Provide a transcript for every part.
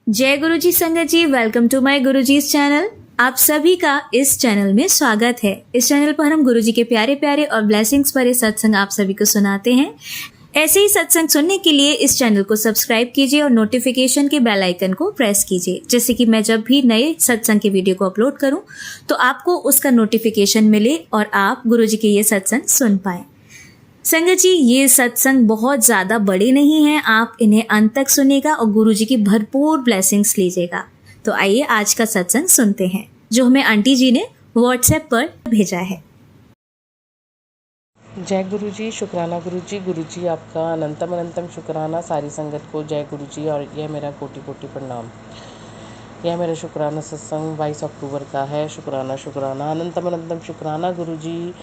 जय गुरुजी संगत जी, welcome to my Guruji's channel. आप सभी का इस चैनल में स्वागत है। इस चैनल पर हम गुरुजी के प्यारे प्यारे और ब्लेसिंग्स भरे सत्संग आप सभी को सुनाते हैं। ऐसे ही सत्संग सुनने के लिए इस चैनल को सब्सक्राइब कीजिए और नोटिफिकेशन के बेल आइकन को प्रेस कीजिए, जिससे कि मैं जब भी नए सत्संग के वीडियो को अपलोड करूं तो आपको उसका नोटिफिकेशन मिले और आप गुरुजी के ये सत्संग सुन पाए। संगत जी, ये सत्संग बहुत ज़्यादा बड़े नहीं हैं, आप इन्हें अंत तक सुनिएगा और गुरुजी की भरपूर ब्लेसिंग्स लीजिएगा। तो आइए आज का सत्संग सुनते हैं, जो हमें आंटी जी ने व्हाट्सएप पर भेजा है। जय गुरुजी, शुक्राना गुरुजी आपका अनंतम अनंतम शुक्राना। सारी संगत को जय गुरुजी और यह मेरा कोटि कोटि प्रणाम। यह मेरा शुक्राना सत्संग 22 अक्टूबर का है। शुक्राना अनंतम अनंतम शुक्राना गुरुजी,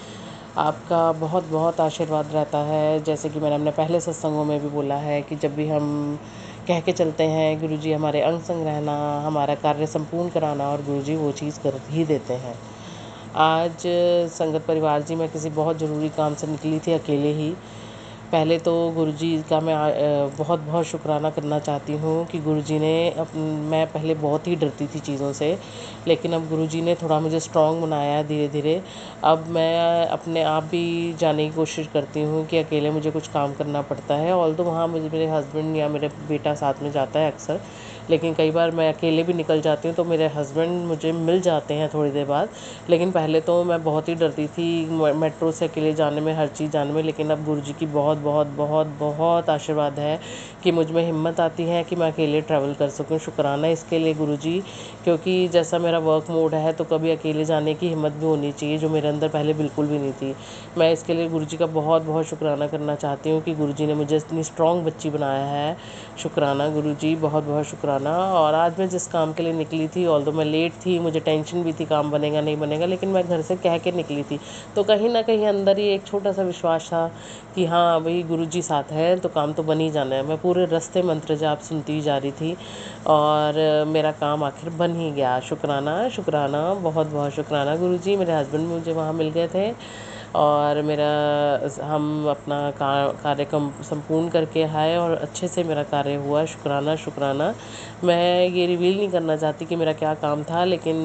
आपका बहुत बहुत आशीर्वाद रहता है। जैसे कि मैंने अपने पहले सत्संगों में भी बोला है कि जब भी हम कह के चलते हैं गुरुजी हमारे अंग संग रहना, हमारा कार्य संपूर्ण कराना, और गुरुजी वो चीज़ कर ही देते हैं। आज संगत परिवार जी, मैं किसी बहुत ज़रूरी काम से निकली थी अकेले ही। पहले तो गुरुजी का मैं बहुत बहुत शुक्राना करना चाहती हूँ कि गुरुजी ने मैं पहले बहुत ही डरती थी चीज़ों से, लेकिन अब गुरुजी ने थोड़ा मुझे स्ट्रॉन्ग बनाया धीरे धीरे। अब मैं अपने आप भी जाने की कोशिश करती हूँ कि अकेले मुझे कुछ काम करना पड़ता है। ऑल तो वहाँ मुझे मेरे हस्बैंड या मेरे बेटा साथ में जाता है अक्सर, लेकिन कई बार मैं अकेले भी निकल जाती हूँ तो मेरे हस्बैंड मुझे मिल जाते हैं थोड़ी देर बाद। लेकिन पहले तो मैं बहुत ही डरती थी मेट्रो से अकेले जाने में, हर चीज़ जाने में। लेकिन अब गुरुजी की बहुत बहुत बहुत बहुत आशीर्वाद है कि मुझ में हिम्मत आती है कि मैं अकेले ट्रैवल कर सकूं। शुक्राना इसके लिए गुरुजी, क्योंकि जैसा मेरा वर्क मोड है तो कभी अकेले जाने की हिम्मत भी होनी चाहिए, जो मेरे अंदर पहले बिल्कुल भी नहीं थी। मैं इसके लिए गुरुजी का बहुत बहुत शुक्राना करना चाहती हूँ कि गुरुजी ने मुझे इतनी स्ट्रॉन्ग बच्ची बनाया है। शुक्राना गुरुजी, बहुत बहुत शुक्राना। और आज मैं जिस काम के लिए निकली थी, ऑल्दो मैं लेट थी, मुझे टेंशन भी थी काम बनेगा नहीं बनेगा, लेकिन मैं घर से कह के निकली थी। तो कहीं ना कहीं अंदर ही एक छोटा सा विश्वास था कि हाँ भाई गुरुजी साथ है तो काम तो बन ही जाना है। मैं पूरे रास्ते मंत्र जाप सुनती ही जा रही थी और मेरा काम आखिर बन ही गया। शुक्राना शुक्राना, बहुत बहुत शुक्राना गुरुजी। मेरे हस्बैंड मुझे वहाँ मिल गए थे और हम अपना कार्य संपूर्ण करके आए और अच्छे से मेरा कार्य हुआ। शुक्राना शुक्राना। मैं ये रिवील नहीं करना चाहती कि मेरा क्या काम था, लेकिन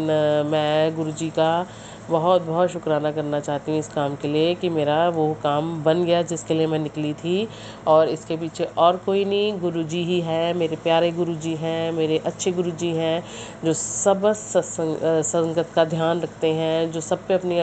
मैं गुरुजी का बहुत बहुत शुक्राना करना चाहती हूँ इस काम के लिए कि मेरा वो काम बन गया जिसके लिए मैं निकली थी। और इसके पीछे और कोई नहीं, गुरुजी ही है, मेरे प्यारे गुरुजी हैं, मेरे अच्छे गुरुजी हैं, जो सब संगत का ध्यान रखते हैं, जो सब पे अपनी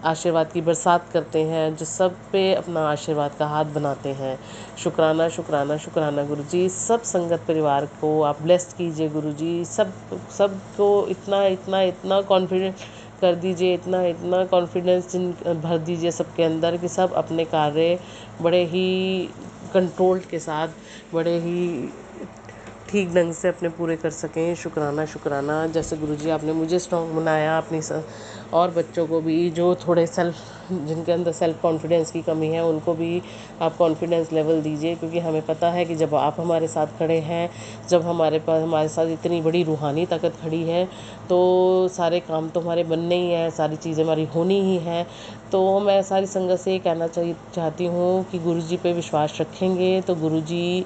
आशीर्वाद की बरसात करते हैं, जो सब पे अपना आशीर्वाद का हाथ बनाते हैं। शुक्राना शुक्राना शुक्राना गुरुजी। सब संगत परिवार को आप ब्लेस्ड कीजिए गुरुजी। सबको इतना इतना इतना कॉन्फिडेंट कर दीजिए, इतना इतना कॉन्फिडेंस भर दीजिए सबके अंदर कि सब अपने कार्य बड़े ही कंट्रोल के साथ, बड़े ही ठीक ढंग से अपने पूरे कर सकें। शुक्राना शुक्राना। जैसे गुरुजी आपने मुझे स्ट्रॉन्ग बनाया, और बच्चों को भी जो थोड़े जिनके अंदर सेल्फ कॉन्फिडेंस की कमी है उनको भी आप कॉन्फिडेंस लेवल दीजिए, क्योंकि हमें पता है कि जब आप हमारे साथ खड़े हैं, जब हमारे साथ इतनी बड़ी रूहानी ताकत खड़ी है, तो सारे काम तो हमारे बनने ही हैं, सारी चीज़ें हमारी होनी ही हैं। तो मैं सारी संगत से ये कहना चाहती हूँ कि गुरुजी पे विश्वास रखेंगे तो गुरुजी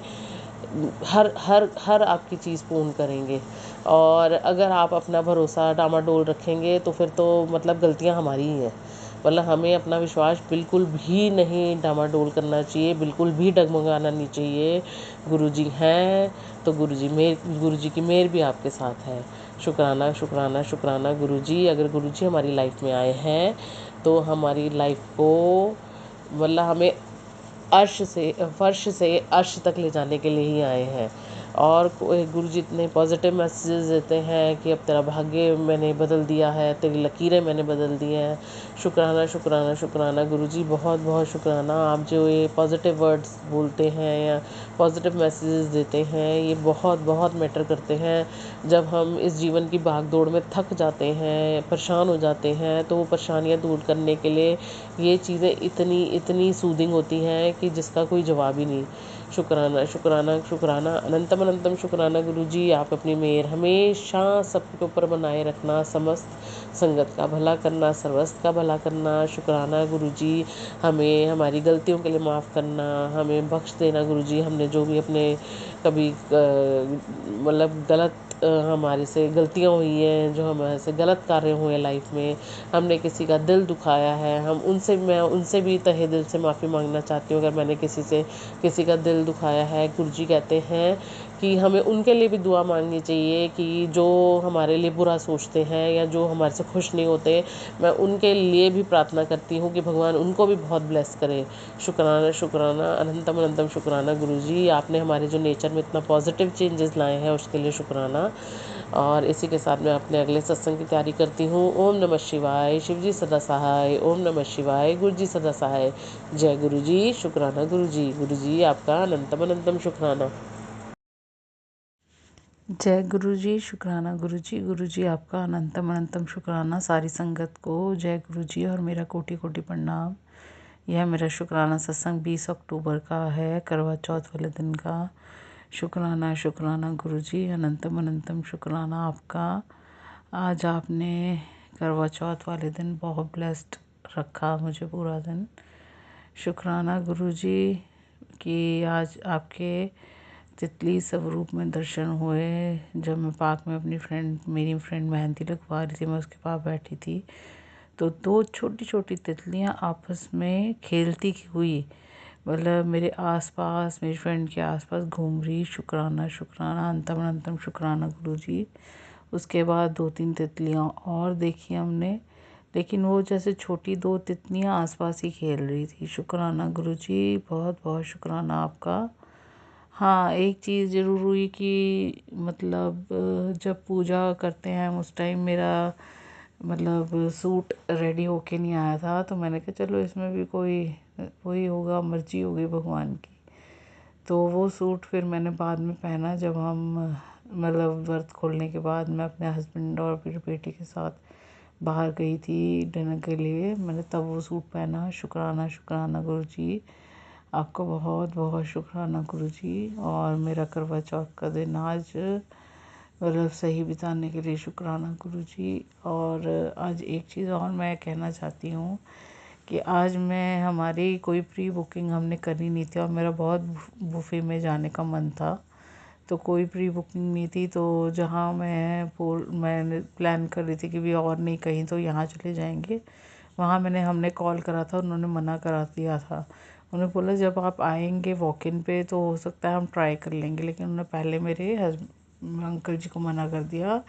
हर हर हर आपकी चीज़ पूर्ण करेंगे। और अगर आप अपना भरोसा डामाडोल रखेंगे तो फिर तो मतलब गलतियां हमारी ही हैं। मतलब हमें अपना विश्वास बिल्कुल भी नहीं डामाडोल करना चाहिए, बिल्कुल भी डगमगाना नहीं चाहिए। गुरुजी हैं तो गुरुजी की मेहर भी आपके साथ है। शुक्राना शुक्राना शुक्राना गुरुजी। अगर गुरुजी हमारी लाइफ में आए हैं तो हमारी लाइफ को मतलब हमें फर्श से अर्श तक ले जाने के लिए ही आए हैं। और गुरुजी इतने पॉजिटिव मैसेजेस देते हैं कि अब तेरा भाग्य मैंने बदल दिया है, तेरी लकीरें मैंने बदल दी हैं। शुक्राना शुक्राना शुक्राना गुरुजी, बहुत बहुत शुक्राना। आप जो ये पॉजिटिव वर्ड्स बोलते हैं या पॉजिटिव मैसेजेस देते हैं, ये बहुत बहुत मैटर करते हैं। जब हम इस जीवन की भाग दौड़ में थक जाते हैं, परेशान हो जाते हैं, तो वो परेशानियाँ दूर करने के लिए ये चीज़ें इतनी इतनी सूदिंग होती हैं कि जिसका कोई जवाब ही नहीं। शुक्राना शुक्राना शुक्राना अनंतम अनंतम शुक्राना गुरुजी। आप अपनी मेहर हमेशा सबके ऊपर बनाए रखना, समस्त संगत का भला करना, सर्वस्त का भला करना। शुक्राना गुरुजी, हमें हमारी गलतियों के लिए माफ़ करना, हमें बख्श देना गुरुजी। हमने जो भी अपने कभी मतलब गलत हमारे से गलतियाँ हुई हैं, जो हमारे से गलत कार्य हुए हैं लाइफ में, हमने किसी का दिल दुखाया है, मैं उनसे भी तहे दिल से माफ़ी मांगना चाहती हूँ अगर मैंने किसी का दिल दुखाया है। गुरुजी कहते हैं कि हमें उनके लिए भी दुआ मांगनी चाहिए कि जो हमारे लिए बुरा सोचते हैं या जो हमारे से खुश नहीं होते, मैं उनके लिए भी प्रार्थना करती हूँ कि भगवान उनको भी बहुत ब्लेस करे। शुक्राना शुक्राना अनंतम अनंतम शुक्राना गुरुजी। आपने हमारे जो नेचर में इतना पॉजिटिव चेंजेस लाए हैं उसके लिए शुक्राना। और इसी के साथ मैं अपने अगले सत्संग की तैयारी करती हूँ। ओम नमः शिवाय, शिव जी सदा सहाय। ओम नमः शिवाय, गुरु जी सदा सहाय। जय गुरु जी। शुक्राना गुरु जी आपका अनंतम अनंतम शुक्राना। जय गुरु जी। शुक्राना गुरु जी आपका अनंतम अनंतम शुक्राना सारी संगत को। जय गुरु जी और मेरा कोटि कोटि प्रणाम। यह मेरा शुक्राना सत्संग 20 अक्टूबर का है, करवा चौथ वाले दिन का। शुक्राना शुक्राना गुरु जी, अनंतम अनंतम शुक्राना आपका। आज आपने करवा चौथ वाले दिन बहुत ब्लेस्ड रखा मुझे पूरा दिन। शुक्राना गुरु जी कि आज आपके तितली स्वरूप में दर्शन हुए। जब मैं पार्क में मेरी फ्रेंड मेहंदी लगवा रही थी, मैं उसके पास बैठी थी, तो दो छोटी छोटी तितलियां आपस में खेलती हुई मतलब मेरे आसपास, मेरी फ्रेंड के आसपास घूम रही। शुक्राना शुक्राना अंतम अनंतम शुक्राना गुरु जी। उसके बाद 2-3 तितलियां और देखी हमने, लेकिन वो जैसे छोटी 2 तितलियां आसपास ही खेल रही थी। शुक्राना गुरु जी, बहुत बहुत शुक्राना आपका। हाँ, एक चीज़ ज़रूर हुई कि मतलब जब पूजा करते हैं उस टाइम मेरा मतलब सूट रेडी होके नहीं आया था, तो मैंने कहा चलो इसमें भी कोई वही होगा, मर्जी होगी भगवान की। तो वो सूट फिर मैंने बाद में पहना, जब हम मतलब व्रत खोलने के बाद मैं अपने हस्बैंड और फिर बेटी के साथ बाहर गई थी डिनर के लिए, मैंने तब वो सूट पहना। शुक्राना शुक्राना गुरु जी, आपको बहुत बहुत शुक्राना गुरु जी। और मेरा करवा चौथ का दिन आज मतलब सही बिताने के लिए शुक्राना गुरु जी। और आज एक चीज़ और मैं कहना चाहती हूँ कि आज मैं हमारी कोई प्री बुकिंग हमने करी नहीं थी और मेरा बहुत बुफे में जाने का मन था, तो कोई प्री बुकिंग नहीं थी। तो जहाँ मैंने प्लान कर रही थी कि भी और नहीं कहीं तो यहाँ चले जाएंगे, वहाँ हमने कॉल करा था, उन्होंने मना करा दिया था। उन्होंने बोला जब आप आएंगे वॉक इन पे तो हो सकता है हम ट्राई कर लेंगे, लेकिन उन्होंने पहले मेरे अंकल जी को मना कर दिया।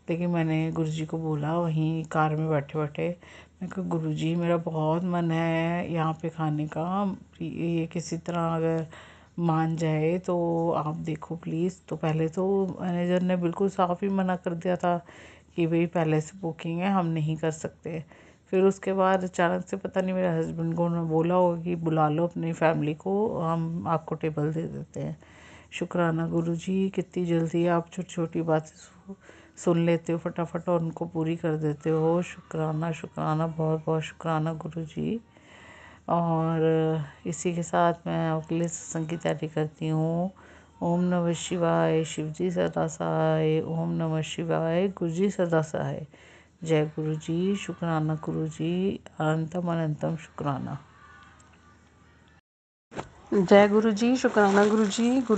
लेकिन मैंने गुरु जी को बोला वहीं कार में बैठे बैठे, मैं कहा गुरु जी मेरा बहुत मन है यहाँ पे खाने का, ये किसी तरह अगर मान जाए तो आप देखो प्लीज़। तो पहले तो मैनेजर ने बिल्कुल साफ़ ही मना कर दिया था कि भाई पहले से बुकिंग है, हम नहीं कर सकते। फिर उसके बाद अचानक से पता नहीं मेरे हस्बैंड को उन्होंने बोला होगा कि बुला लो अपनी फैमिली को, हम आपको टेबल दे देते हैं। शुक्राना गुरु जी, कितनी जल्दी आप छोटी छोटी बातें सुन लेते हो फटाफट और उनको पूरी कर देते हो। शुक्राना शुक्राना बहुत बहुत शुक्राना गुरु जी। और इसी के साथ मैं अगले सत्संग की तैयारी करती हूँ। ओम नमः शिवाय, शिव जी सदा सहाय। ओम नमः शिवाय, गुरु जी सदा सहाय। जय गुरु जी। शुक्राना गुरु जी, अनंतम अनंतम शुक्राना। जय गुरु जी। शुक्राना गुरु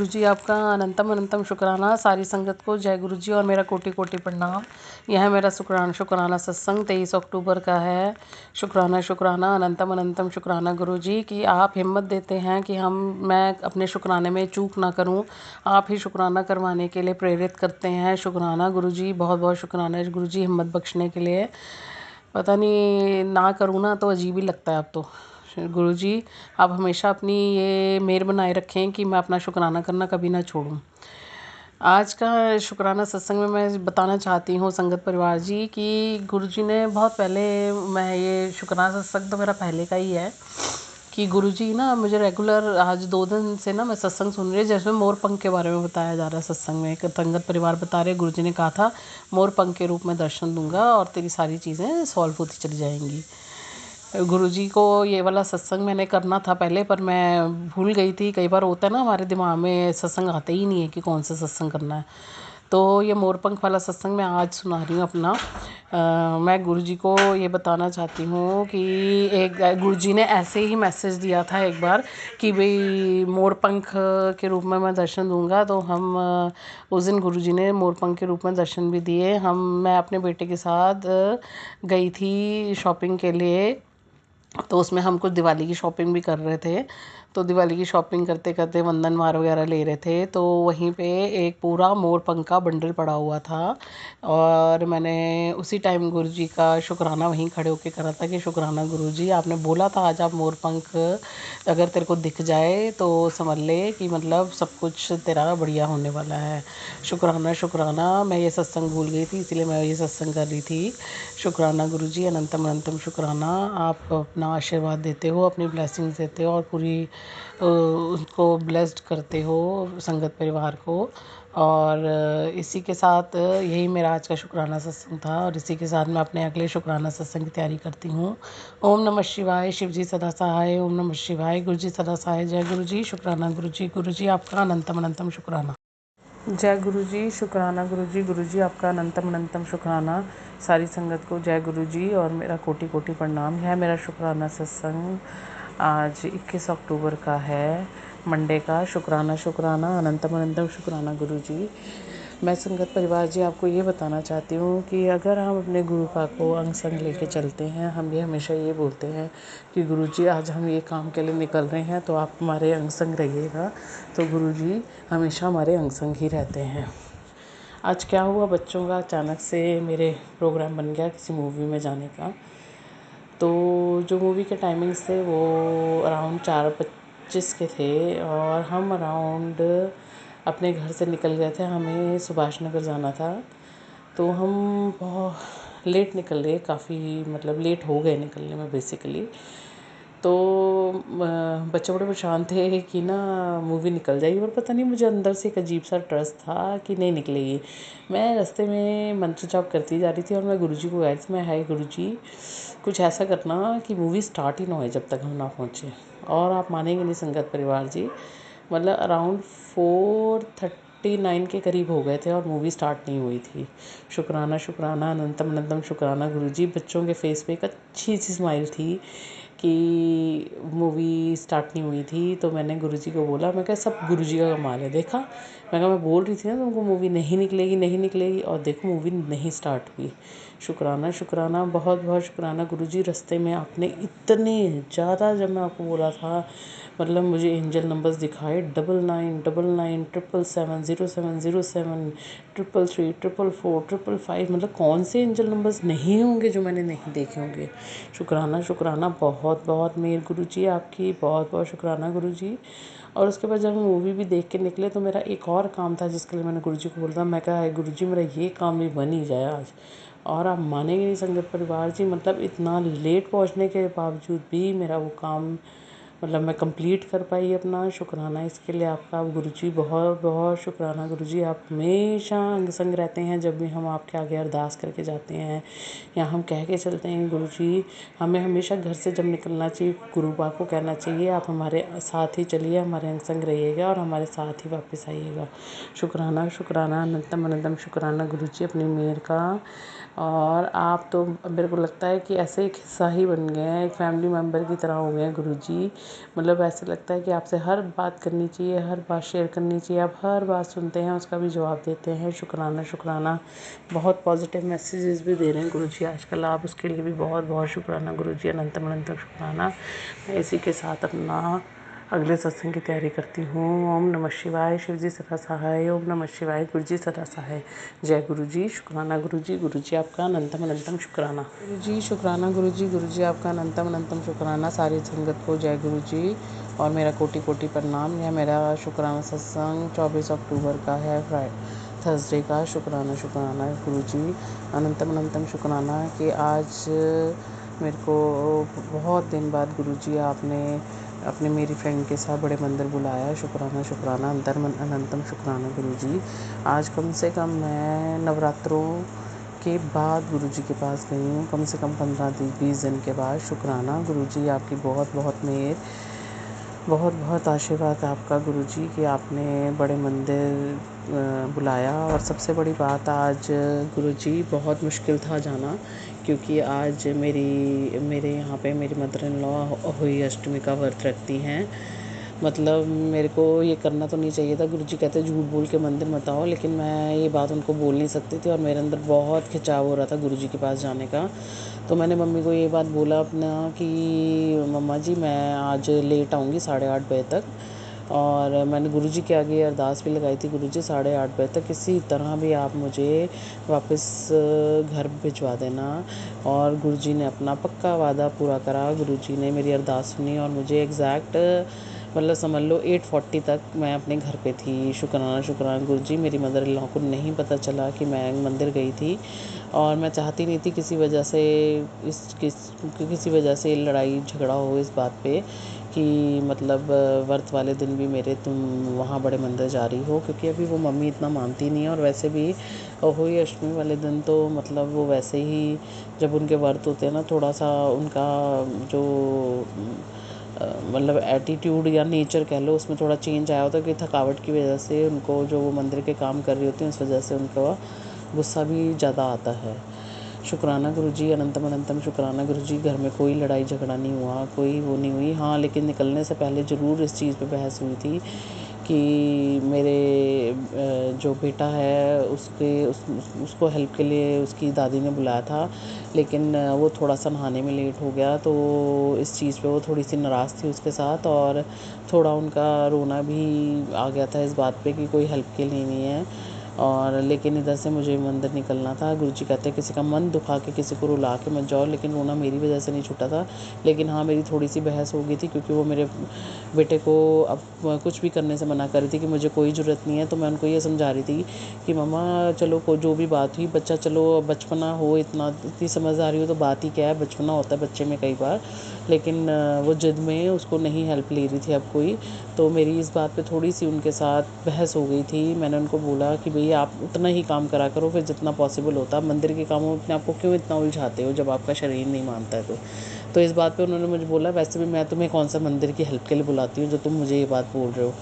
जी आपका अनंतम अनंतम शुक्राना सारी संगत को। जय गुरु जी और मेरा कोटि कोटि प्रणाम। यह मेरा शुक्राना सत्संग 23 अक्टूबर का है। शुक्राना शुक्राना अनंतम अनंतम शुक्राना गुरु जी कि आप हिम्मत देते हैं कि मैं अपने शुक्राने में चूक ना करूं, आप ही शुक्राना करवाने के लिए प्रेरित करते हैं। शुक्राना गुरु जी, बहुत बहुत शुक्राना गुरु जी हिम्मत बख्शने के लिए। पता नहीं ना करूँ ना तो अजीब ही लगता है अब तो। गुरु जी आप हमेशा अपनी ये मेहर बनाए रखें कि मैं अपना शुक्राना करना कभी ना छोड़ूं। आज का शुक्राना सत्संग में मैं बताना चाहती हूँ संगत परिवार जी कि गुरु जी ने बहुत पहले, मैं ये शुक्राना सत्संग तो मेरा पहले का ही है कि गुरु जी ना मुझे रेगुलर आज 2 दिन से ना मैं सत्संग सुन रही है, जिसमें मोर पंख के बारे में बताया जा रहा है सत्संग में। एक संगत परिवार बता रहे गुरु जी ने कहा था मोर पंख के रूप में दर्शन दूंगा और तेरी सारी चीज़ें सॉल्व होती चली जाएंगी। गुरुजी को ये वाला सत्संग मैंने करना था पहले, पर मैं भूल गई थी। कई बार होता है ना, हमारे दिमाग में सत्संग आते ही नहीं है कि कौन सा सत्संग करना है। तो ये मोरपंख वाला सत्संग मैं आज सुना रही हूँ अपना। मैं गुरुजी को ये बताना चाहती हूँ कि एक गुरुजी ने ऐसे ही मैसेज दिया था एक बार कि भाई मोरपंख के रूप में मैं दर्शन दूंगा। तो हम उस दिन गुरुजी ने मोरपंख के रूप में दर्शन भी दिए। मैं अपने बेटे के साथ गई थी शॉपिंग के लिए। तो उसमें हम कुछ दिवाली की शॉपिंग भी कर रहे थे। तो दिवाली की शॉपिंग करते करते वंदन मार वगैरह ले रहे थे। तो वहीं पे एक पूरा मोरपंख का बंडल पड़ा हुआ था, और मैंने उसी टाइम गुरुजी का शुक्राना वहीं खड़े होके करा था कि शुक्राना गुरुजी, आपने बोला था आज आप मोरपंख अगर तेरे को दिख जाए तो समझ ले कि मतलब सब कुछ तेरा बढ़िया होने वाला है। शुक्राना शुक्राना। मैं ये सत्संग भूल गई थी, इसलिए मैं ये सत्संग कर रही थी। शुक्राना गुरुजी, अनंतम अनंतम शुक्राना। आप अपना आशीर्वाद देते हो, अपनी ब्लेसिंग्स देते हो और पूरी उनको ब्लेस्ड करते हो संगत परिवार को। और इसी के साथ यही मेरा आज का शुक्राना सत्संग था, और इसी के साथ मैं अपने अगले शुक्राना सत्संग की तैयारी करती हूँ। ओम नमः शिवाय। शिव जी सदा सहाय। ओम नमः शिवाय। गुरु जी सदा सहाय। जय गुरु जी। शुक्राना गुरु जी आपका अनंतम अनंतम शुक्राना। जय गुरु जी। शुक्राना गुरु जी आपका अनंतम अनंतम शुक्राना। सारी संगत को जय गुरु जी और मेरा कोटि कोटि प्रणाम। यह मेरा शुक्राना सत्संग आज 21 अक्टूबर का है, मंडे का। शुक्राना शुक्राना, अनंतम अनंतम शुक्राना गुरु जी। मैं संगत परिवार जी आपको ये बताना चाहती हूँ कि अगर हम अपने गुरु पा को अंग संग लेके चलते हैं, हम ये हमेशा ये बोलते हैं कि गुरु जी आज हम ये काम के लिए निकल रहे हैं तो आप हमारे अंग संग रहिएगा, तो गुरु जी हमेशा हमारे अंग संग ही रहते हैं। आज क्या हुआ, बच्चों का अचानक से मेरे प्रोग्राम बन गया किसी मूवी में जाने का। तो जो मूवी के टाइमिंग्स थे वो अराउंड 4:25 के थे, और हम अराउंड अपने घर से निकल गए थे। हमें सुभाष नगर जाना था, तो हम बहुत लेट निकल गए, काफ़ी मतलब लेट हो गए निकलने में बेसिकली। तो बच्चे बड़े परेशान थे कि ना मूवी निकल जाएगी, और पता नहीं मुझे अंदर से एक अजीब सा ट्रस्ट था कि नहीं निकलेगी। मैं रास्ते में मंत्र जाप करती जा रही थी, और मैं गुरुजी को गई थी, मैं हाय गुरुजी कुछ ऐसा करना कि मूवी स्टार्ट ही ना हो जब तक हम ना पहुँचे। और आप मानेंगे नहीं संगत परिवार जी, मतलब अराउंड 4:39 के करीब हो गए थे और मूवी स्टार्ट नहीं हुई थी। शुक्राना शुक्राना, अनंतम अनंतम शुक्राना गुरुजी। बच्चों के फेस पे एक अच्छी सी स्माइल थी कि मूवी स्टार्ट नहीं हुई थी। तो मैंने गुरुजी को बोला, मैं कहा सब गुरुजी का कमाल है। देखा, मैं कहा मैं बोल रही थी ना तुमको मूवी नहीं निकलेगी नहीं निकलेगी, और देखो मूवी नहीं स्टार्ट हुई। शुक्राना शुक्राना, बहुत बहुत शुक्राना गुरुजी। रास्ते में आपने इतने ज़्यादा, जब मैं आपको बोला था मतलब मुझे एंजल नंबर्स दिखाए 9999 777 0707 333 444 555, मतलब कौन से एंजल नंबर्स नहीं होंगे जो मैंने नहीं देखे होंगे। शुक्राना शुक्राना, बहुत बहुत मेहर गुरुजी आपकी, बहुत बहुत शुक्राना गुरुजी। और उसके बाद जब हम मूवी भी देख के निकले तो मेरा एक और काम था जिसके लिए मैंने गुरुजी को बोला, मैं कहा गुरुजी मेरा ये काम भी बन ही जाए आज। और आप मानेंगे नहीं संगत परिवार जी, मतलब इतना लेट पहुंचने के बावजूद भी मेरा वो काम मतलब मैं कंप्लीट कर पाई अपना। शुक्राना इसके लिए आपका गुरुजी, बहुत बहुत शुक्राना गुरुजी। आप हमेशा अंग संग रहते हैं जब भी हम आपके आगे अरदास करके जाते हैं, या हम कह के चलते हैं गुरुजी हमें हमेशा घर से जब निकलना चाहिए गुरु बा को कहना चाहिए आप हमारे साथ ही चलिए, हमारे अंग संग रहिएगा और हमारे साथ ही वापस आइएगा। शुक्राना शुक्राना, अनंतम अनंतम शुक्राना गुरुजी अपनी मेहर का। और आप तो मेरे को लगता है कि ऐसे एक हिस्सा ही बन गए हैं, एक फैमिली मेम्बर की तरह हो गए हैं गुरुजी। मतलब ऐसे लगता है कि आपसे हर बात करनी चाहिए, हर बात शेयर करनी चाहिए, आप हर बात सुनते हैं, उसका भी जवाब देते हैं। शुक्राना शुक्राना, बहुत पॉजिटिव मैसेजेस भी दे रहे हैं गुरुजी आजकल आप, उसके लिए भी बहुत बहुत शुक्राना गुरुजी, अनंतम अनंतम शुक्राना। मैं इसी के साथ अपना अगले सत्संग की तैयारी करती हूँ। ओम नमः शिवाय। शिव जी सदा सहाय। ओम नमः शिवाय। गुरु जी सदा सहाय। जय गुरु जी। शुक्राना गुरु जी आपका अनंतम अनंतम शुक्राना। गुरु जी शुक्राना गुरु जी आपका अनंतम अनंतम शुक्राना। सारी संगत को जय गुरु जी और मेरा कोटि कोटि प्रणाम। यह मेरा शुक्राना सत्संग 24 अक्टूबर का है, थर्सडे का। शुक्राना शुक्राना गुरु जी, अनंतम अनंतम शुक्राना कि आज मेरे को बहुत दिन बाद गुरुजी आपने अपने मेरी फ्रेंड के साथ बड़े मंदिर बुलाया। शुक्राना शुक्राना, अनंतम शुक्राना गुरुजी। आज कम से कम मैं नवरात्रों के बाद गुरुजी के पास गई हूँ, कम से कम 15-20 दिन के बाद। शुक्राना गुरुजी, आपकी बहुत बहुत मेहर, बहुत बहुत आशीर्वाद आपका गुरुजी कि आपने बड़े मंदिर बुलाया। और सबसे बड़ी बात, आज गुरुजी बहुत मुश्किल था जाना, क्योंकि आज मेरे यहाँ पे मेरी मदर इन लॉ हुई अष्टमी का व्रत रखती हैं। मतलब मेरे को ये करना तो नहीं चाहिए था। गुरुजी कहते झूठ बोल के मंदिर मत आओ, लेकिन मैं ये बात उनको बोल नहीं सकती थी और मेरे अंदर बहुत खिंचाव हो रहा था गुरुजी के पास जाने का। तो मैंने मम्मी को ये बात बोला अपना कि मम्मा जी मैं आज लेट आऊँगी 8:30 बजे तक। और मैंने गुरुजी के आगे अरदास भी लगाई थी, गुरुजी 8:30 बजे तक किसी तरह भी आप मुझे वापस घर भिजवा देना। और गुरुजी ने अपना पक्का वादा पूरा करा। गुरुजी ने मेरी अरदास सुनी और मुझे एग्जैक्ट मतलब समझ लो 8:40 तक मैं अपने घर पे थी। शुक्राना शुक्राना गुरुजी, मेरी मदर इन लॉ को नहीं पता चला कि मैं मंदिर गई थी। और मैं चाहती नहीं थी किसी वजह से लड़ाई झगड़ा हो इस बात पे कि मतलब व्रत वाले दिन भी मेरे तुम वहाँ बड़े मंदिर जा रही हो, क्योंकि अभी वो मम्मी इतना मानती नहीं है। और वैसे भी होली अष्टमी वाले दिन तो मतलब वो वैसे ही जब उनके व्रत होते हैं ना, थोड़ा सा उनका जो मतलब एटीट्यूड या नेचर कह लो, उसमें थोड़ा चेंज आया होता है कि थकावट की वजह से उनको जो वो मंदिर के काम कर रही होती हैं उस वजह से उनका गुस्सा भी ज़्यादा आता है। शुक्राना गुरुजी, अनंतम अनंतम शुक्राना गुरुजी, घर में कोई लड़ाई झगड़ा नहीं हुआ, कोई वो नहीं हुई। हाँ, लेकिन निकलने से पहले ज़रूर इस चीज़ पे बहस हुई थी कि मेरे जो बेटा है उसको हेल्प के लिए उसकी दादी ने बुलाया था, लेकिन वो थोड़ा सा नहाने में लेट हो गया। तो इस चीज़ पे वो थोड़ी सी नाराज़ थी उसके साथ, और थोड़ा उनका रोना भी आ गया था इस बात पे कि कोई हेल्प के लिए नहीं है। और लेकिन इधर से मुझे मंदिर निकलना था। गुरुजी कहते हैं किसी का मन दुखा के किसी को रुला के मत जाओ, लेकिन रोना मेरी वजह से नहीं छूटा था। लेकिन हाँ, मेरी थोड़ी सी बहस हो गई थी, क्योंकि वो मेरे बेटे को अब कुछ भी करने से मना कर रही थी कि मुझे कोई ज़रूरत नहीं है। तो मैं उनको ये समझा रही थी कि मम्मा चलो जो भी बात हुई, बच्चा चलो बचपना हो, इतनी समझदारी हो तो बात ही क्या है, बचपना होता है बच्चे में कई बार। लेकिन वो जिद में उसको नहीं हेल्प ले रही थी अब कोई। तो मेरी इस बात पे थोड़ी सी उनके साथ बहस हो गई थी। मैंने उनको बोला कि भैया आप उतना ही काम करा करो, फिर जितना पॉसिबल होता है। मंदिर के कामों में अपने आप को क्यों इतना उलझाते हो जब आपका शरीर नहीं मानता है तो इस बात पे उन्होंने मुझे बोला, वैसे भी मैं तुम्हें कौन सा मंदिर की हेल्प के लिए बुलाती हूँ जो तुम मुझे ये बात बोल रहे हो।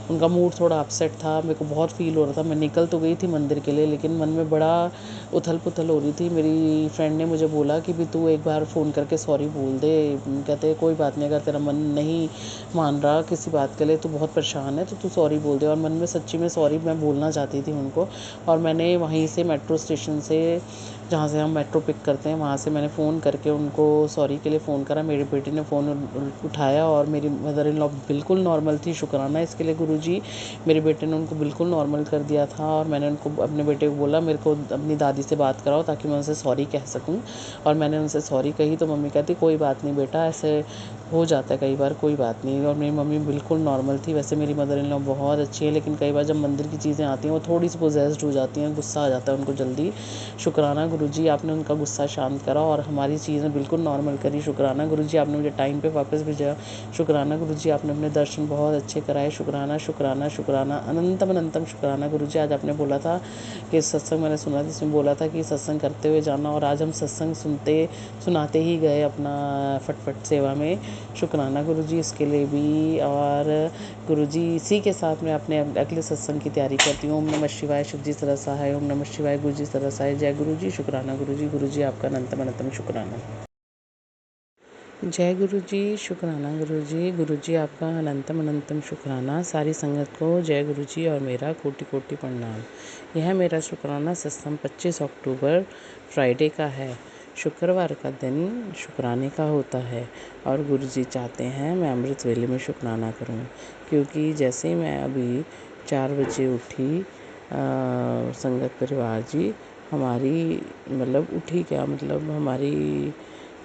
उनका मूड थोड़ा अपसेट था, मेरे को बहुत फील हो रहा था। मैं निकल तो गई थी मंदिर के लिए, लेकिन मन में बड़ा उथल पुथल हो रही थी। मेरी फ्रेंड ने मुझे बोला कि भी तू एक बार फ़ोन करके सॉरी बोल दे। कहते कोई बात नहीं, अगर तेरा मन नहीं मान रहा किसी बात के लिए, तू बहुत परेशान है, तो तू सॉरी बोल दे। और मन में सच्ची में सॉरी मैं बोलना चाहती थी उनको। और मैंने वहीं से मेट्रो स्टेशन से, जहाँ से हम मेट्रो पिक करते हैं, वहाँ से मैंने फ़ोन करके उनको सॉरी के लिए फ़ोन करा। मेरी बेटी ने फ़ोन उठाया और मेरी मदर इन लॉ बिल्कुल नॉर्मल थी। शुक्राना इसके लिए गुरुजी, मेरे बेटे ने उनको बिल्कुल नॉर्मल कर दिया था। और मैंने उनको अपने बेटे को बोला मेरे को अपनी दादी से बात कराओ ताकि मैं उनसे सॉरी कह सकूं। और मैंने उनसे सॉरी कही तो मम्मी कहती कोई बात नहीं बेटा, ऐसे हो जाता है कई बार, कोई बात नहीं। और मेरी मम्मी बिल्कुल नॉर्मल थी। वैसे मेरी मदर इन लॉ बहुत अच्छी है, लेकिन कई बार जब मंदिर की चीज़ें आती हैं वो थोड़ी सी पोजेस्ड हो जाती हैं, गुस्सा आ जाता है उनको जल्दी। शुक्राना गुरुजी, आपने उनका गुस्सा शांत करा और हमारी चीज़ें बिल्कुल नॉर्मल करी। शुक्राना गुरुजी, आपने मुझे टाइम पे वापस भेजा। शुक्राना गुरुजी, आपने अपने दर्शन बहुत अच्छे कराए। शुक्राना शुक्राना शुक्राना, अनंतम अनंतम शुक्राना गुरुजी। आज आपने बोला था कि सत्संग मैंने सुना था, इसमें बोला था कि सत्संग करते हुए जाना, और आज हम सत्संग सुनाते ही गए अपना फटफट सेवा में। शुक्राना गुरुजी इसके लिए भी। और गुरुजी इसी के साथ मैं अपने अगले सत्संग की तैयारी करती हूँ। ओम नमः शिवाय, शिव जी सरसाहाय। ओम नमः शिवाय, गुरु जी सरसाहाय। जय गुरुजी। शुक्राना गुरुजी। गुरुजी आपका अनंतम अनंतम शुक्राना। जय गुरुजी। शुक्राना गुरुजी। गुरुजी आपका अनंतम अनंतम शुक्राना। सारी संगत को जय गुरुजी और मेरा कोटि कोटि प्रणाम। यह मेरा शुक्राना सत्संग 25 अक्टूबर फ्राइडे का है। शुक्रवार का दिन शुक्राने का होता है और गुरुजी चाहते हैं मैं अमृत वेले में शुक्राना करूं, क्योंकि जैसे ही मैं अभी 4 बजे उठी, संगत परिवार जी हमारी मतलब उठी क्या, मतलब हमारी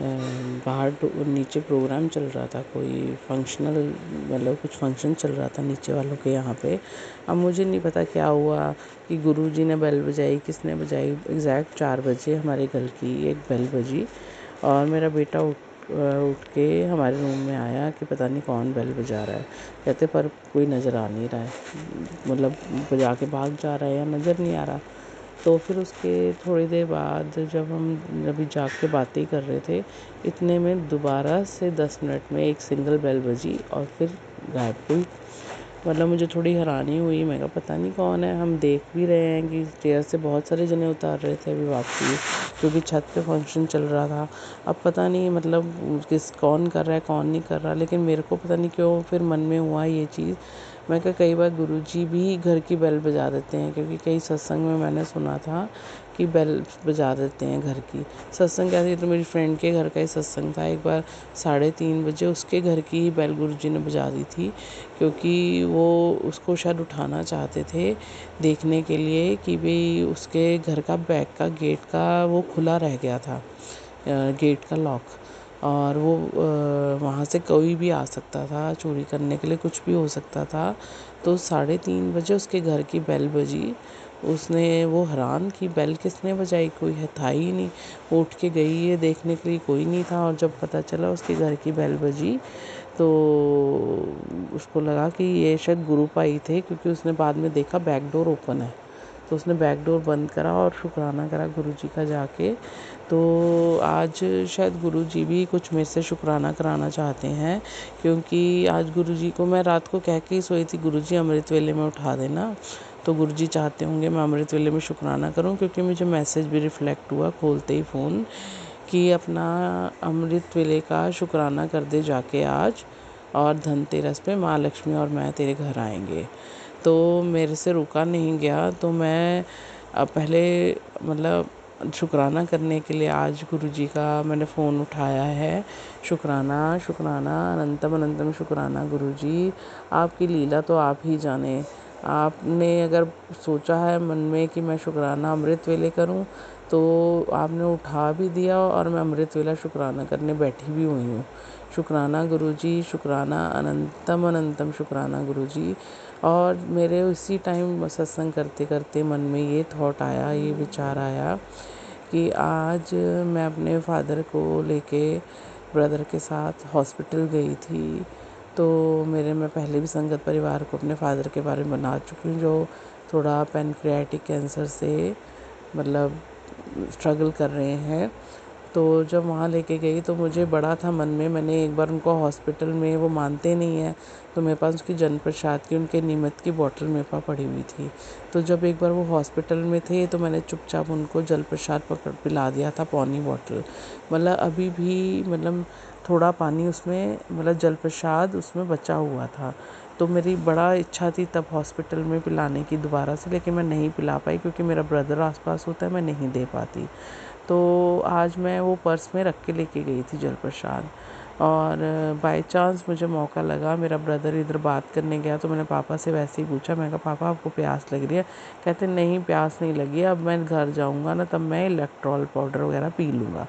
बाहर नीचे प्रोग्राम चल रहा था, कोई फंक्शनल मतलब कुछ फंक्शन चल रहा था नीचे वालों के यहाँ पे। अब मुझे नहीं पता क्या हुआ कि गुरुजी ने बेल बजाई, किसने बजाई। एग्जैक्ट 4 बजे हमारे घर की एक बेल बजी और मेरा बेटा उठ के हमारे रूम में आया कि पता नहीं कौन बेल बजा रहा है। कहते पर कोई नज़र आ नहीं रहा है, मतलब बजा के भाग जा रहा है या नज़र नहीं आ रहा। तो फिर उसके थोड़ी देर बाद जब हम अभी जाग के बातें कर रहे थे, इतने में दोबारा से 10 मिनट में एक सिंगल बेल बजी और फिर गायब हुई। मतलब मुझे थोड़ी हैरानी हुई, मैं कहा पता नहीं कौन है। हम देख भी रहे हैं कि स्टेयर से बहुत सारे जने उतार रहे थे अभी वापसी, क्योंकि छत पे फंक्शन चल रहा था। अब पता नहीं मतलब कौन कर रहा है कौन नहीं कर रहा, लेकिन मेरे को पता नहीं क्यों फिर मन में हुआ ये चीज़। मैं कहा कई बार गुरुजी भी घर की बेल बजा देते हैं, क्योंकि कई सत्संग में मैंने सुना था कि बेल बजा देते हैं घर की। सत्संग क्या थी, तो मेरी फ्रेंड के घर का ही सत्संग था। एक बार 3:30 बजे उसके घर की ही बेल गुरुजी ने बजा दी थी, क्योंकि वो उसको शायद उठाना चाहते थे देखने के लिए कि भाई उसके घर का बैक का गेट का वो खुला रह गया था, गेट का लॉक, और वो वहाँ से कोई भी आ सकता था चोरी करने के लिए, कुछ भी हो सकता था। तो 3:30 बजे उसके घर की बेल बजी। उसने वो हैरान कि बेल किसने बजाई, कोई है था ही नहीं। वो उठ के गई है देखने के लिए, कोई नहीं था। और जब पता चला उसके घर की बेल बजी तो उसको लगा कि ये शायद ग्रुप आई थे, क्योंकि उसने बाद में देखा बैक डोर ओपन है। तो उसने बैक डोर बंद करा और शुक्राना करा गुरुजी का जाके। तो आज शायद गुरुजी भी कुछ मेरे से शुक्राना कराना चाहते हैं, क्योंकि आज गुरुजी को मैं रात को कह के ही सोई थी, गुरुजी अमृत वेले में उठा देना। तो गुरुजी चाहते होंगे मैं अमृत वेले में शुक्राना करूं, क्योंकि मुझे मैसेज भी रिफ्लेक्ट हुआ खोलते ही फ़ोन कि अपना अमृत वेले का शुक्राना कर दे जाके आज, और धनतेरस पे माँ लक्ष्मी और मैं तेरे घर आएंगे। तो मेरे से रुका नहीं गया, तो मैं पहले मतलब शुक्राना करने के लिए आज गुरुजी का मैंने फ़ोन उठाया है। शुक्राना शुक्राना अनंतम अनंतम शुक्राना गुरुजी, आपकी लीला तो आप ही जाने। आपने अगर सोचा है मन में कि मैं शुक्राना अमृत वेले करूं, तो आपने उठा भी दिया और मैं अमृत वेला शुक्राना करने बैठी भी हुई हूँ। शुक्राना गुरुजी, शुक्राना अनंतम अनंतम शुक्राना गुरुजी। और मेरे उसी टाइम सत्संग करते करते मन में ये थॉट आया, ये विचार आया कि आज मैं अपने फादर को लेके ब्रदर के साथ हॉस्पिटल गई थी। तो मैं पहले भी संगत परिवार को अपने फादर के बारे में बता चुकी हूँ, जो थोड़ा पैनक्रियाटिक कैंसर से मतलब स्ट्रगल कर रहे हैं। तो जब वहाँ लेके गई तो मुझे बड़ा था मन में, मैंने एक बार उनको हॉस्पिटल में, वो मानते नहीं हैं, तो मेरे पास उसकी जन प्रसाद की उनके निमित्त की बॉटल मेरे पास पड़ी हुई थी। तो जब एक बार वो हॉस्पिटल में थे तो मैंने चुपचाप उनको जल प्रसाद पिला दिया था, पौनी बॉटल। मतलब अभी भी मतलब थोड़ा पानी उसमें, मतलब जल प्रसाद उसमें बचा हुआ था। तो मेरी बड़ा इच्छा थी तब हॉस्पिटल में पिलाने की दोबारा से, लेकिन मैं नहीं पिला पाई क्योंकि मेरा ब्रदर आसपास होता है, मैं नहीं दे पाती। तो आज मैं वो पर्स में रख के लेके गई थी जल प्रसाद, और बाय चांस मुझे मौका लगा, मेरा ब्रदर इधर बात करने गया तो मैंने पापा से वैसे ही पूछा, मैं कहा पापा आपको प्यास लग रही है? कहते नहीं प्यास नहीं लगी, अब मैं घर जाऊंगा ना तब मैं इलेक्ट्रॉल पाउडर वगैरह पी लूँगा।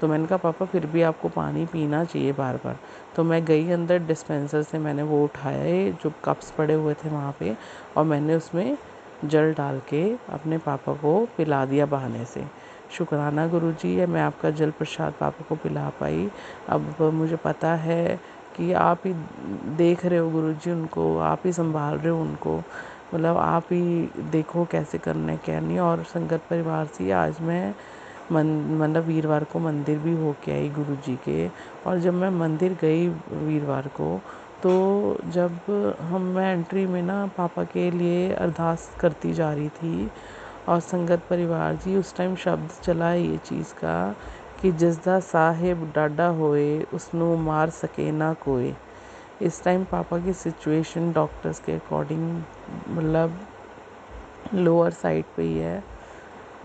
तो मैंने कहा पापा फिर भी आपको पानी पीना चाहिए बार बार। तो मैं गई अंदर, डिस्पेंसर से मैंने वो उठाए जो कप्स पड़े हुए थे वहाँ पे, और मैंने उसमें जल डाल के अपने पापा को पिला दिया बहाने से। शुक्राना गुरुजी है, मैं आपका जल प्रसाद पापा को पिला पाई। अब मुझे पता है कि आप ही देख रहे हो गुरुजी उनको, आप ही संभाल रहे हो उनको, मतलब आप ही देखो कैसे करना है क्या नहीं। और संगत परिवार से आज मैं मतलब वीरवार को मंदिर भी होके आई गुरुजी के। और जब मैं मंदिर गई वीरवार को, तो जब मैं एंट्री में ना पापा के लिए अरदास करती जा रही थी, और संगत परिवार जी उस टाइम शब्द चला है ये चीज़ का कि जिसदा साहेब डाडा होए उसनों मार सके ना कोई। इस टाइम पापा की सिचुएशन डॉक्टर्स के अकॉर्डिंग मतलब लोअर साइड पे ही है,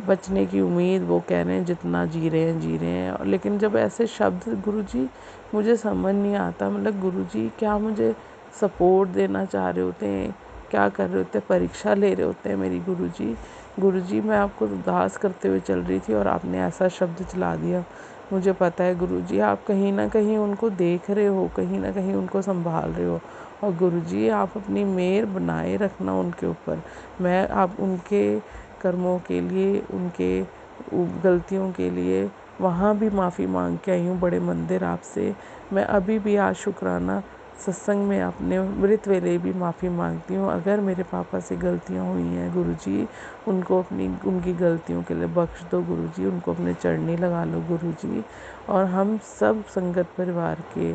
बचने की उम्मीद, वो कह रहे हैं जितना जी रहे हैं। लेकिन जब ऐसे शब्द गुरुजी मुझे समझ नहीं आता, मतलब गुरुजी क्या मुझे सपोर्ट देना चाह रहे होते हैं, क्या कर रहे होते हैं, परीक्षा ले रहे होते हैं मेरी गुरुजी मैं आपको उदास करते हुए चल रही थी और आपने ऐसा शब्द चला दिया। मुझे पता है गुरुजी आप कहीं ना कहीं उनको देख रहे हो, कहीं ना कहीं उनको संभाल रहे हो, और गुरुजी आप अपनी मेहर बनाए रखना उनके ऊपर। मैं आप उनके कर्मों के लिए, उनके गलतियों के लिए वहाँ भी माफ़ी मांग के आई हूँ बड़े मंदिर आपसे। मैं अभी भी आज शुक्राना सत्संग में अपने मृत वेले भी माफ़ी मांगती हूँ। अगर मेरे पापा से गलतियाँ हुई हैं गुरुजी, उनको उनकी गलतियों के लिए बख्श दो गुरुजी, उनको अपने चरणी लगा लो गुरुजी। और हम सब संगत परिवार के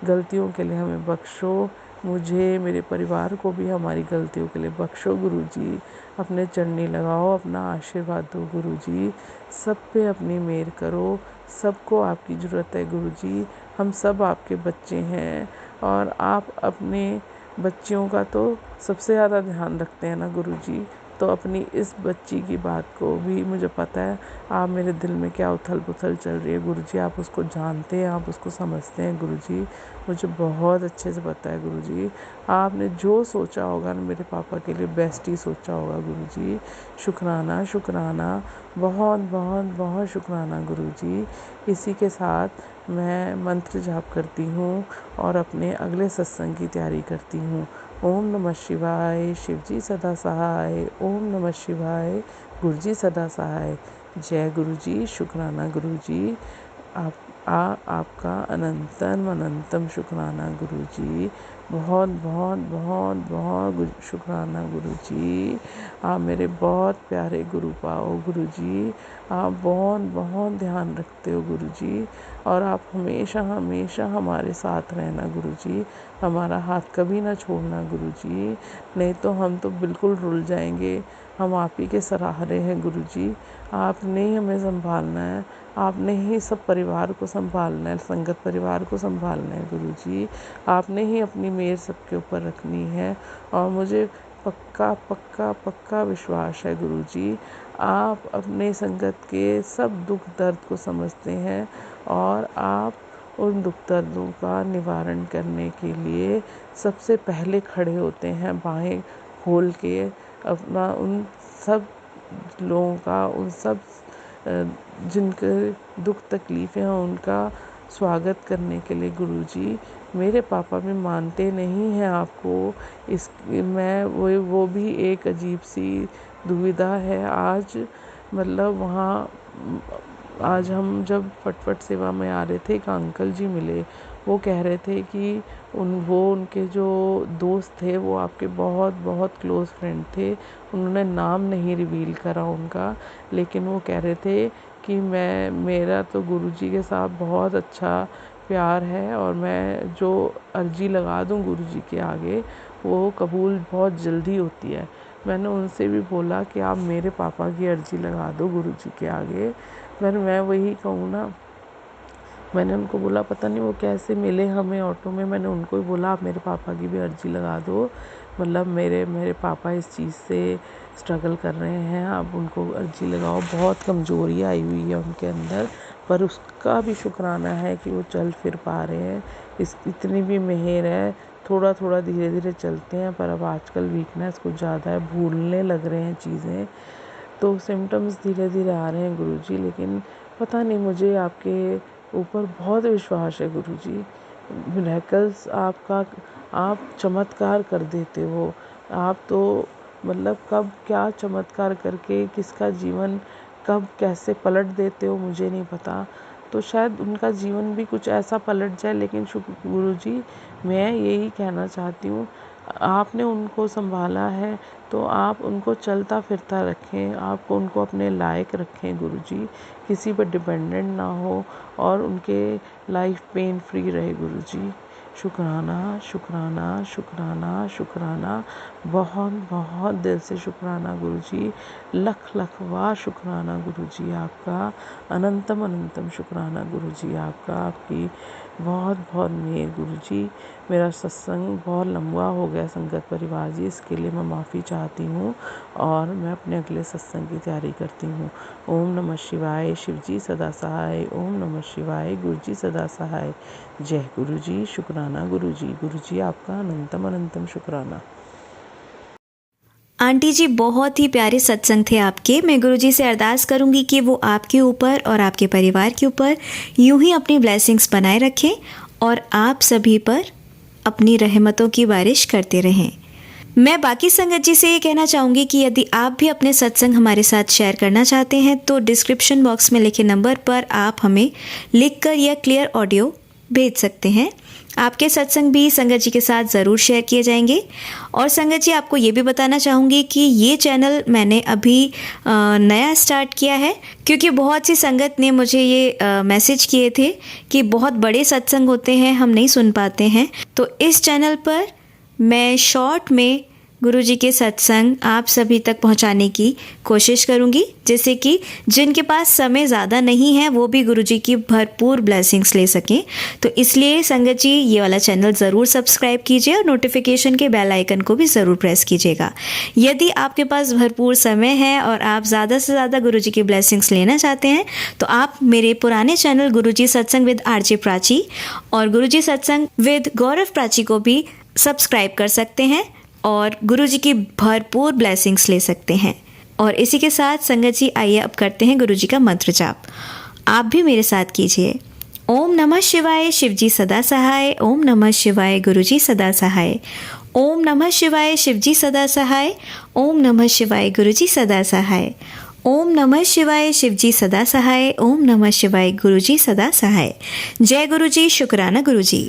गलतियों के लिए हमें बख्शो, मुझे, मेरे परिवार को भी हमारी गलतियों के लिए बख्शो गुरुजी। अपने चरणी लगाओ, अपना आशीर्वाद दो गुरुजी, सब पे अपनी मेहर करो। सबको आपकी ज़रूरत है गुरुजी, हम सब आपके बच्चे हैं और आप अपने बच्चियों का तो सबसे ज़्यादा ध्यान रखते हैं ना गुरुजी। तो अपनी इस बच्ची की बात को भी मुझे पता है, आप मेरे दिल में क्या उथल पुथल चल रही है गुरुजी, आप उसको जानते हैं, आप उसको समझते हैं गुरुजी। मुझे बहुत अच्छे से पता है गुरुजी, आपने जो सोचा होगा ना मेरे पापा के लिए बेस्ट ही सोचा होगा गुरुजी। शुक्राना शुक्राना, बहुत बहुत बहुत शुक्राना गुरुजी। इसी के साथ मैं मंत्र जाप करती हूँ और अपने अगले सत्संग की तैयारी करती हूँ। ओम नमः शिवाय, शिवजी सदा सहाय। ओम नमः शिवाय, गुरुजी सदा सहाय। जय गुरुजी, शुक्राना गुरुजी। आपका अनंतम अनंतम शुक्राना गुरुजी। बहुत बहुत बहुत बहुत शुक्राना गुरुजी। आप मेरे बहुत प्यारे गुरु पाओ गुरुजी। आप बहुत बहुत ध्यान रखते हो गुरुजी और आप हमेशा हमेशा हमारे साथ रहना गुरुजी। हमारा हाथ कभी ना छोड़ना गुरुजी, नहीं तो हम तो बिल्कुल रुल जाएंगे। हम आप ही के सहारे हैं गुरुजी। आपने ही हमें संभालना है, आपने ही सब परिवार को संभालना है, संगत परिवार को संभालना है गुरुजी। आपने ही अपनी मेहर सबके ऊपर रखनी है और मुझे पक्का पक्का पक्का विश्वास है गुरुजी, आप अपने संगत के सब दुख दर्द को समझते हैं और आप उन दुख दर्दों का निवारण करने के लिए सबसे पहले खड़े होते हैं, बाहें खोल के अपना उन सब लोगों का, उन सब जिनके दुख तकलीफ़ें हैं उनका स्वागत करने के लिए गुरुजी। मेरे पापा भी मानते नहीं हैं आपको, इस मैं वो भी एक अजीब सी दुविधा है आज। मतलब वहाँ आज हम जब फटफट सेवा में आ रहे थे, एक अंकल जी मिले, वो कह रहे थे कि उनके जो दोस्त थे वो आपके बहुत बहुत क्लोज़ फ्रेंड थे। उन्होंने नाम नहीं रिवील करा उनका, लेकिन वो कह रहे थे कि मेरा तो गुरुजी के साथ बहुत अच्छा प्यार है और मैं जो अर्जी लगा दूं गुरुजी के आगे वो कबूल बहुत जल्दी होती है। मैंने उनसे भी बोला कि आप मेरे पापा की अर्जी लगा दो गुरुजी के आगे। मैं वही कहूँ ना, मैंने उनको बोला पता नहीं वो कैसे मिले हमें ऑटो में, मैंने उनको ही बोला आप मेरे पापा की भी अर्जी लगा दो, मतलब मेरे पापा इस चीज़ से स्ट्रगल कर रहे हैं, आप उनको अर्जी लगाओ, बहुत कमज़ोरी आई हुई है उनके अंदर, पर उसका भी शुक्राना है कि वो चल फिर पा रहे हैं। इतनी भी मेहर है, थोड़ा थोड़ा धीरे धीरे चलते हैं, पर अब आजकल वीकनेस कुछ ज़्यादा है, भूलने लग रहे हैं चीज़ें, तो सिम्टम्स धीरे धीरे आ रहे हैं गुरुजी। लेकिन पता नहीं, मुझे आपके ऊपर बहुत विश्वास है गुरुजी। मिरेकल्स आप चमत्कार कर देते हो। आप तो मतलब कब क्या चमत्कार करके किसका जीवन कब कैसे पलट देते हो मुझे नहीं पता। तो शायद उनका जीवन भी कुछ ऐसा पलट जाए, लेकिन गुरुजी मैं यही कहना चाहती हूँ, आपने उनको संभाला है तो आप उनको चलता फिरता रखें, आप उनको अपने लायक रखें गुरुजी, किसी पर डिपेंडेंट ना हो और उनके लाइफ पेन फ्री रहे गुरुजी। शुक्राना शुक्राना शुक्राना शुक्राना, बहुत बहुत दिल से शुक्राना गुरुजी, लख लख वाह शुक्राना गुरुजी आपका, अनंतम अनंतम शुक्राना गुरुजी आपका, आपकी बहुत बहुत मेहर गुरुजी। मेरा सत्संग बहुत लंबा हो गया संगत परिवार जी, इसके लिए मैं माफ़ी चाहती हूँ और मैं अपने अगले सत्संग की तैयारी करती हूँ। ओम नमः शिवाय, शिवजी सदा सहाय। ओम नमः शिवाय, गुरुजी सदा सहाय। जय गुरुजी, शुक्राना गुरुजी। गुरुजी आपका अनंतम अनंतम शुक्राना। आंटी जी बहुत ही प्यारे सत्संग थे आपके। मैं गुरुजी से अरदास करूंगी कि वो आपके ऊपर और आपके परिवार के ऊपर यूं ही अपनी ब्लेसिंग्स बनाए रखें और आप सभी पर अपनी रहमतों की बारिश करते रहें। मैं बाकी संगत जी से ये कहना चाहूँगी कि यदि आप भी अपने सत्संग हमारे साथ शेयर करना चाहते हैं तो डिस्क्रिप्शन बॉक्स में लिखे नंबर पर आप हमें लिखकर या क्लियर ऑडियो भेज सकते हैं। आपके सत्संग भी संगत जी के साथ ज़रूर शेयर किए जाएंगे। और संगत जी, आपको ये भी बताना चाहूँगी कि ये चैनल मैंने अभी नया स्टार्ट किया है, क्योंकि बहुत सी संगत ने मुझे ये मैसेज किए थे कि बहुत बड़े सत्संग होते हैं, हम नहीं सुन पाते हैं। तो इस चैनल पर मैं शॉर्ट में गुरुजी के सत्संग आप सभी तक पहुंचाने की कोशिश करूंगी, जैसे कि जिनके पास समय ज़्यादा नहीं है वो भी गुरुजी की भरपूर ब्लेसिंग्स ले सकें। तो इसलिए संगत जी, ये वाला चैनल ज़रूर सब्सक्राइब कीजिए और नोटिफिकेशन के बेल आइकन को भी ज़रूर प्रेस कीजिएगा। यदि आपके पास भरपूर समय है और आप ज़्यादा से ज़्यादा गुरुजी की ब्लेसिंग्स लेना चाहते हैं तो आप मेरे पुराने चैनल गुरुजी सत्संग विद आरजे प्राची और गुरुजी सत्संग विद गौरव प्राची को भी सब्सक्राइब कर सकते हैं और गुरुजी की भरपूर ब्लेसिंग्स ले सकते हैं। और इसी के साथ संगत जी, आइए अब करते हैं गुरुजी का मंत्र जाप। आप भी मेरे साथ कीजिए। ओम नमः शिवाय, शिवजी सदा सहाय। ओम नमः शिवाय, गुरुजी सदा सहाय। ओम नमः शिवाय, शिवजी सदा सहाय। ओम नमः शिवाय, गुरुजी सदा सहाय। ओम नमः शिवाय, शिवजी सदा सहाय। ओम नमः शिवाय, गुरुजी सदा सहाय। जय गुरुजी, शुक्राना गुरुजी।